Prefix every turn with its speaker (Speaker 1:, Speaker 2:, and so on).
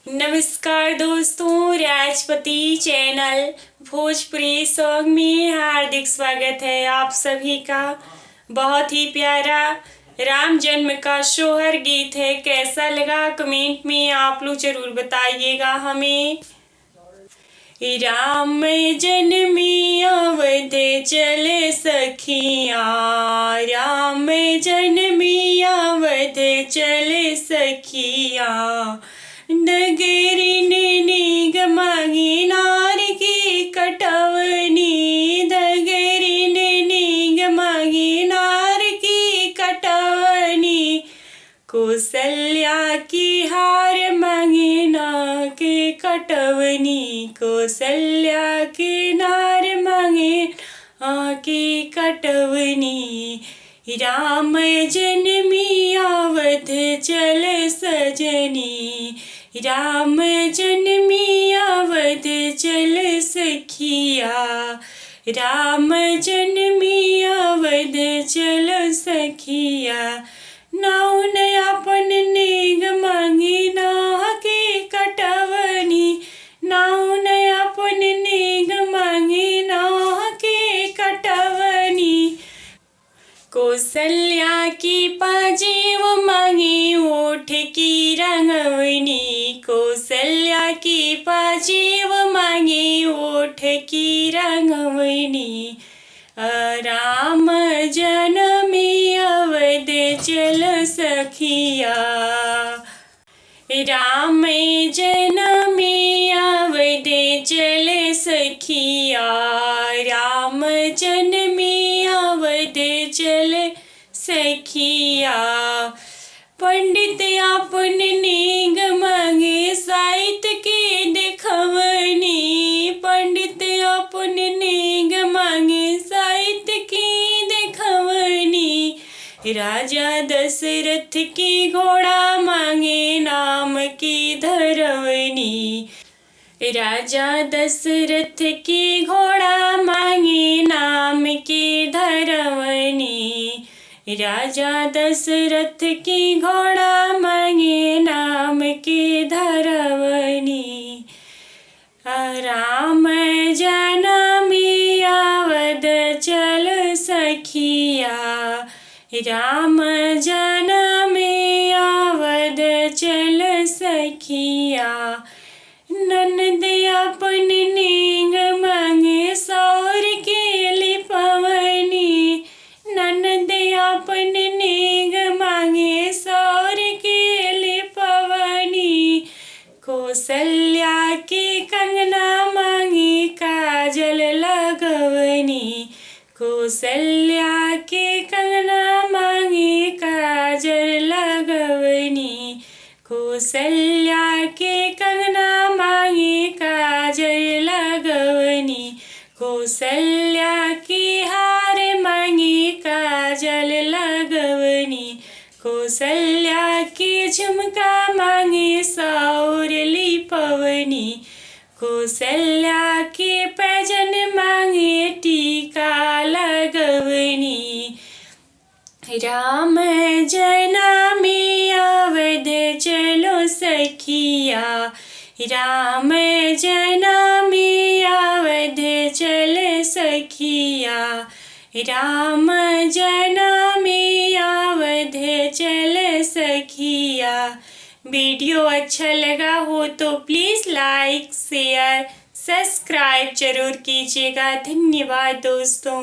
Speaker 1: नमस्कार दोस्तों, Rajpati channel Bhojpuri song में हार्दिक स्वागत है आप सभी का। बहुत ही प्यारा राम जन्म का सोहर गीत है। कैसा लगा कमेंट में आप लोग जरूर बताइएगा हमें। राम जन्मी अवध चले सखिया, राम जन्मी अवध चले सखिया, नगरी निगमागी नार की कटवनी, नगरी निगमागी नार की कटवनी, कौशल्या की हार मांगे ना के कटवनी, कौशल्या की नार मांगे आके कटवनी। राम जन्मी अवध चल सजनी, राम जन्मी अवध चल सखिया, राम जन्मी अवध चल सखिया, नाउन अपन नेग मांगी ना के कटवनी, नाउन अपन नेग मांगी ना के कटवनी, कौशल्या की पाजेव मांगे ओठ की रंगवनी, कौशल्या की पाजेव मांगे ओठ की रंगवनी, राम जनमी अवध चल सखिया, राम जनमी अवध चल सखिया, राम जनमी अवध चल सखिया, पंडित अपन नेग मांगे साहित्य के देखवनी, पंडित अपन नेग मांगे साहित्य की देखवनी, राजा दशरथ की घोड़ा मांगे नाम की धरवनी, राजा दशरथ की घोड़ा मांगे नाम की धरवनी, राजा दशरथ की घोड़ा मांगे नाम की धरवनी, राम जनमी अवध चल सखिया, राम जनमी अवध चल सखिया, ननद अपन नेग मांगे सौर के लिपवनी, ननद अपन नेग मांगे सौर के लिपवनी, कौशल्या के कंगना मांगी काजल लगवनी, कौशल्या के कंगना मांगी काजल लगवनी, कौशल्या के कंगना मांगी काजल लगवनी, कौशल्या की हार मांगी काजल लगवनी, कौशल्या की झुमका मांगी सौर लिपवनी, कौशल्या के पैजन मांगे टीका लगवनी, राम जनमी अवध चलो सखिया, राम जनमी अवध चल सखिया, राम जनमी अवध चल सखिया। वीडियो अच्छा लगा हो तो प्लीज़ लाइक शेयर सब्सक्राइब जरूर कीजिएगा। धन्यवाद दोस्तों।